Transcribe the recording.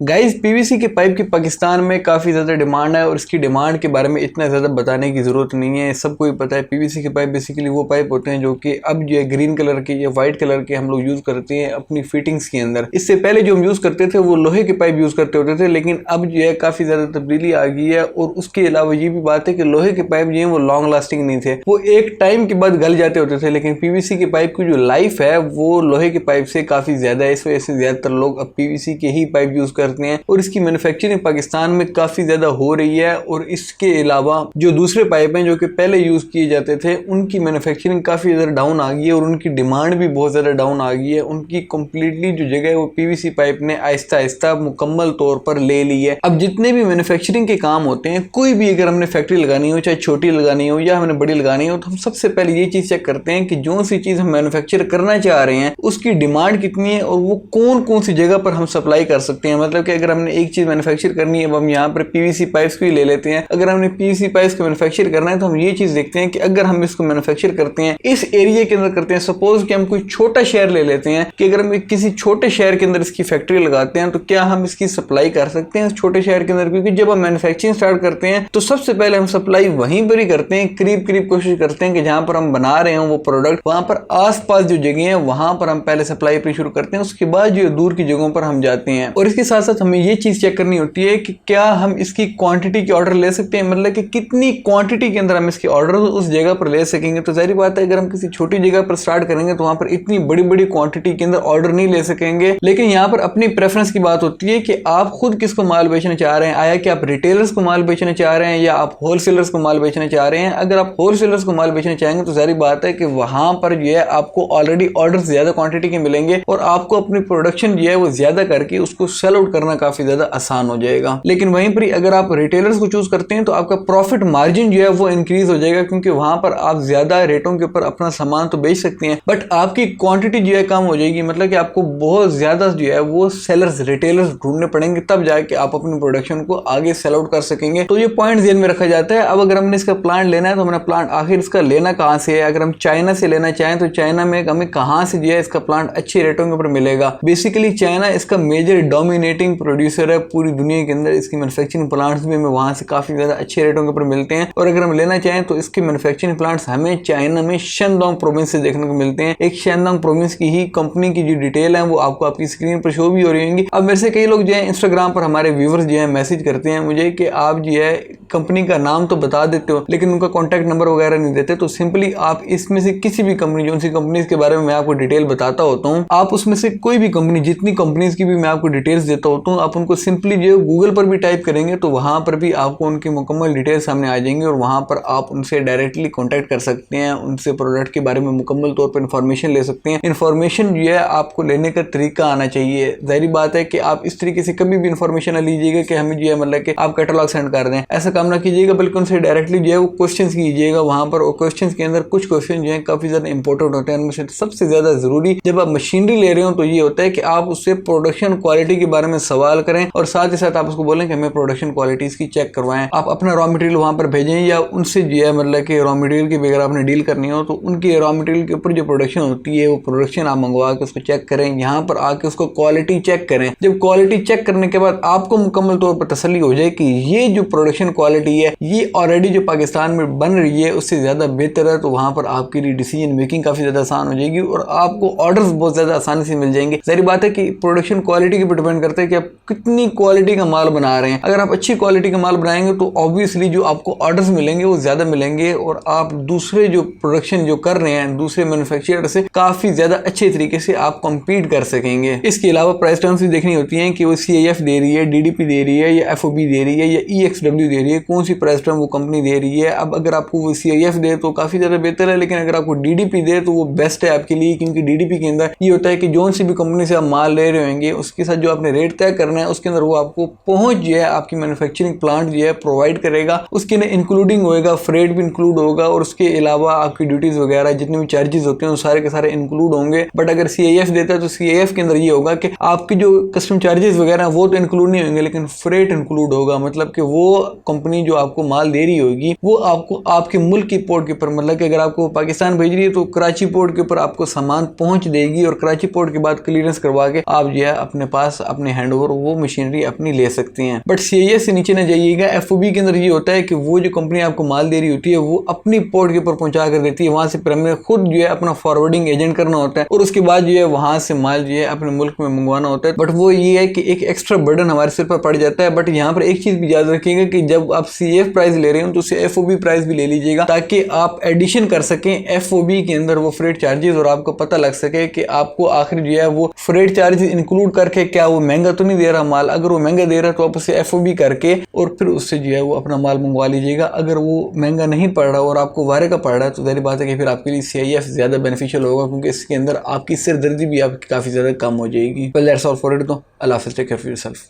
Guys PVC के pipe की पाकिस्तान में काफ़ी ज़्यादा डिमांड है और इसकी डिमांड के बारे में इतना ज़्यादा बताने की ज़रूरत नहीं है। सबको ही पता है पीवीसी के पाइप बेसिकली वो पाइप होते हैं जो कि अब जो है ग्रीन कलर के या वाइट कलर के हम लोग यूज़ करते हैं अपनी फिटिंग्स के अंदर। इससे पहले जो हम यूज़ करते थे वो लोहे के पाइप यूज़ करते होते थे, लेकिन अब जो है काफ़ी ज़्यादा तब्दीली आ गई है। और उसके अलावा ये भी बात है कि लोहे के पाइप जो है वो लॉन्ग लास्टिंग नहीं थे, वो एक टाइम के बाद गल जाते होते थे, लेकिन पीवीसी के पाइप की जो लाइफ है वो लोहे के पाइप से काफ़ी ज़्यादा है। इस वजह से ज़्यादातर लोग अब पीवीसी के ही पाइप यूज़ करते हैं और इसकी मैन्युफैक्चरिंग पाकिस्तान में काफ़ी ज़्यादा हो रही है। और इसके अलावा जो दूसरे पाइप हैं जो कि पहले यूज़ किए जाते थे उनकी मैन्युफैक्चरिंग काफ़ी ज़्यादा डाउन आ गई है और उनकी डिमांड भी बहुत ज़्यादा डाउन आ गई है। उनकी कंप्लीटली जो जगह है वो पीवीसी पाइप ने आहिस्ता आहिस्ता मुकम्मल तौर पर ले ली है। अब जितने भी मैन्युफैक्चरिंग के काम होते हैं, कोई भी अगर हमने फैक्ट्री लगानी हो, चाहे छोटी लगानी हो या हमने बड़ी लगानी हो, तो हम सबसे पहले ये चीज़ चेक करते हैं कि जो सी चीज़ हम मैन्युफैक्चर करना चाह रहे हैं उसकी डिमांड कितनी है और वो कौन कौन सी जगह पर हम सप्लाई कर सकते हैं। मतलब कि अगर हमने एक चीज़ मैन्युफैक्चर करनी है, अब हम यहाँ पर पीवीसी पाइप्स को ही ले लेते हैं। अगर हमने पीवीसी पाइप्स को मैन्युफैक्चर करना है तो हम ये चीज़ देखते हैं कि अगर हम इसको मैन्युफैक्चर करते हैं इस एरिया के अंदर करते हैं, सपोज कि हम कोई छोटा शहर ले लेते हैं कि अगर हम किसी छोटे शहर के अंदर इसकी फैक्ट्री लगाते हैं तो क्या हम इसकी सप्लाई कर सकते हैं छोटे शहर के अंदर। क्योंकि जब हम मैन्युफैक्चरिंग स्टार्ट करते हैं तो सबसे पहले हम सप्लाई वहीं पर ही करते हैं, करीब करीब कोशिश करते हैं कि जहां पर हम बना रहे हो वो प्रोडक्ट वहां पर आसपास जो जगह है वहां पर हम पहले सप्लाई अपनी शुरू करते हैं, उसके बाद जो दूर की जगहों पर हम जाते हैं। और इसके साथ साथ हमें ये चीज चेक करनी होती है कि क्या हम इसकी क्वांटिटी के ऑर्डर ले सकते हैं, मतलब कि कितनी क्वांटिटी के अंदर हम इसके ऑर्डर उस जगह पर ले सकेंगे। तो जाहिर बात है अगर हम किसी छोटी जगह पर स्टार्ट करेंगे तो वहां पर इतनी बड़ी बड़ी क्वांटिटी के अंदर ऑर्डर नहीं ले सकेंगे। लेकिन यहाँ पर अपनी प्रेफरेंस की बात होती है कि आप खुद किसको माल बेचना चाह रहे हैं। आया कि आप रिटेलर्स को माल बेचना चाह रहे हैं या आप होलसेलर्स को माल बेचना चाह रहे हैं। अगर आप होलसेलर्स को माल बेचना चाहेंगे तो जाहिर बात है कि वहां पर जो है आपको ऑलरेडी ऑर्डर ज्यादा क्वांटिटी के मिलेंगे और आपको अपनी प्रोडक्शन जो है वो ज्यादा करके उसको सेल आउट करना काफी ज्यादा आसान हो जाएगा। लेकिन वहीं पर अगर आप रिटेलर्स को चूज करते हैं तो आपका प्रॉफिट मार्जिन जो है वो इंक्रीज हो जाएगा, क्योंकि वहां पर आप ज्यादा रेटों के ऊपर अपना सामान तो बेच सकते हैं बट आपकी क्वांटिटी जो है कम हो जाएगी। मतलब कि आपको बहुत ज्यादा जो है वो सेलर्स रिटेलर्स ढूंढने पड़ेंगे, तब जाके आप अपनी प्रोडक्शन को आगे सेल आउट कर सकेंगे। तो ये पॉइंट ध्यान में रखा जाता है। अब अगर हमने इसका प्लांट लेना है तो हमारा प्लांट आखिर इसका लेना कहां से है। अगर हम चाइना से लेना चाहें तो चाइना में हमें कहां से जो है इसका प्लांट अच्छे रेटों के ऊपर मिलेगा। बेसिकली चाइना इसका मेजर डोमिनेटिंग प्रोड्यूसर है पूरी दुनिया के अंदर। इसकी मैन्युफैक्चरिंग प्लांट्स भी हमें वहां से काफी ज्यादा अच्छे रेटों के ऊपर मिलते हैं। और अगर हम लेना चाहें तो इसके मैन्युफैक्चरिंग प्लांट्स हमें चाइना में शेनडोंग प्रोविंस से देखने को मिलते हैं। एक शेनडोंग प्रोविंस की ही कंपनी की जो डिटेल है वो आपको आपकी स्क्रीन पर शो भी हो रही होंगी। अब मेरे से कई लोग जो है इंस्टाग्राम पर हमारे व्यूवर्स जो है मैसेज करते हैं मुझे कि आप जो है कंपनी का नाम तो बता देते हो लेकिन उनका कॉन्टैक्ट नंबर वगैरह नहीं देते। तो सिंपली आप इसमें से किसी भी कंपनी, जो सी कंपनीज के बारे में मैं आपको डिटेल बताता होता हूँ, आप उसमें से कोई भी कंपनी, जितनी कंपनीज की भी मैं आपको डिटेल्स देता होता हूँ, आप उनको सिंपली जो गूगल पर भी टाइप करेंगे तो वहां पर भी आपको उनकी मुकम्मल डिटेल सामने आ जाएंगे और वहां पर आप उनसे डायरेक्टली कॉन्टैक्ट कर सकते हैं, उनसे प्रोडक्ट के बारे में मुकम्मल तौर पर इंफॉर्मेशन ले सकते हैं। इंफॉर्मेशन जो है आपको लेने का तरीका आना चाहिए। जाहिर बात है कि आप इस तरीके से कभी भी इंफॉर्मेशन ना लीजिएगा कि हमें जो है मतलब कि आप कैटलॉग सेंड कर दें, ऐसा काम ना कीजिएगा, बल्कि उनसे डायरेक्टली जो है वो क्वेश्चंस कीजिएगा वहां पर। और क्वेश्चंस के अंदर कुछ क्वेश्चन जो है काफी ज्यादा इंपॉर्टेंट होते हैं। उनमें से सबसे ज्यादा जरूरी जब आप मशीनरी ले रहे हो तो ये होता है कि आप उससे प्रोडक्शन क्वालिटी के बारे में सवाल करें और साथ ही साथ आप उसको बोलें कि हमें प्रोडक्शन क्वालिटी इसकी चेक करवाएं। आप अपना रॉ मटेरियल वहां पर भेजें या उनसे जो है मतलब कि रॉ मटेरियल की अगर आपने डील करनी हो तो उनकी रॉ मटेरियल के ऊपर जो प्रोडक्शन होती है वो प्रोडक्शन आप मंगवा के उसको चेक करें, यहाँ पर आके उसको क्वालिटी चेक करें। जब क्वालिटी चेक करने के बाद आपको मुकम्मल तौर पर तसल्ली हो जाए कि ये जो प्रोडक्शन क्वालिटी है ये ऑलरेडी जो पाकिस्तान में बन रही है उससे ज्यादा बेहतर है, तो वहां पर आपके लिए डिसीजन मेकिंग काफी ज्यादा आसान हो जाएगी और आपको ऑर्डर्स बहुत ज्यादा आसानी से मिल जाएंगे। जाहिर बात है कि प्रोडक्शन क्वालिटी के ऊपर डिपेंड करता है कि आप कितनी क्वालिटी का माल बना रहे हैं। अगर आप अच्छी क्वालिटी का माल बनाएंगे तो ऑब्वियसली जो आपको ऑर्डर्स मिलेंगे वो ज्यादा मिलेंगे और आप दूसरे जो प्रोडक्शन जो कर रहे हैं दूसरे मैन्युफैक्चरर से काफी ज्यादा अच्छे तरीके से आप कम्पीट कर सकेंगे। इसके अलावा प्राइस टर्म्स भी देखनी होती है कि वो CIF दे रही है, DDP दे रही है या FOB दे रही है या EXW दे रही है, कौन सी प्राइस टर्म वो कंपनी दे रही है। अब अगर आपको वो CIF दे तो काफी ज्यादा बेहतर है, लेकिन अगर आपको DDP दे तो वो बेस्ट है आपके लिए, क्योंकि DDP के अंदर ये होता है कि जो सी भी कंपनी से आप माल ले रहे होंगे उसके साथ जो आपने रेट तय करना है उसके अंदर वो आपको पहुंच जो है आपकी मैन्युफैक्चरिंग प्लांट जो है प्रोवाइड करेगा। उसके अंदर इंक्लूडिंग होएगा, फ्रेट भी इंक्लूड होगा और उसके अलावा आपकी ड्यूटीज वगैरह जितने भी चार्जेस होते हैं वो सारे के सारे इंक्लूड होंगे। बट अगर CIF देता है तो CIF के अंदर ये होगा कि आपकी जो कस्टम चार्जेस वगैरह वो तो इंक्लूड नहीं होंगे लेकिन फ्रेट इंक्लूड होगा। मतलब कि वो कंपनी जो आपको माल दे रही होगी वो आपको आपके मुल्क की पोर्ट के ऊपर, मतलब कि अगर आपको पाकिस्तान भेज रही है तो कराची पोर्ट के ऊपर आपको सामान पहुंच देगी और कराची पोर्ट के बाद क्लियरेंस करवा के आप जो है अपने पास अपने हैंड ओवर वो मशीनरी अपनी ले सकती हैं। बट CIF से नीचे न जाइएगा। FOB के अंदर ये होता है कि वो जो कंपनी आपको माल दे रही होती है वो अपनी पोर्ट के ऊपर पहुंचा कर देती है, वहां से फिर हमने खुद जो है अपना फॉरवर्डिंग एजेंट करना होता है और उसके बाद जो है वहां से माल जो है अपने मुल्क में मंगवाना होता है। बट वो ये है कि एक एक्स्ट्रा बर्डन हमारे सिर पर पड़ जाता है। बट यहाँ पर एक चीज भी याद रखिएगा कि जब आप CIF प्राइस ले रहे हो तो उससे FOB प्राइस भी ले लीजिएगा ताकि आप एडिशन कर सकें FOB के अंदर वो फ्रेट चार्जेस और आपको पता लग सके कि आपको आखिर जो है वो फ्रेट चार्जेस इंक्लूड करके क्या वो महंगा तो नहीं दे रहा माल। अगर वो महंगा दे रहा है तो आप उसे FOB करके और फिर उससे जो है वो अपना माल मंगवा लीजिएगा। अगर वो महंगा नहीं पड़ रहा और आपको वारे का पड़ रहा है तो जाहिर बात है कि फिर आपके लिए CIF ज्यादा बेनिफिशियल होगा, क्योंकि इसके अंदर आपकी सिरदर्दी भी आपकी काफी ज्यादा कम हो जाएगी। Well that's all for it. तो अल्लाह हाफिज़, टेक केयर ऑफ योरसेल्फ।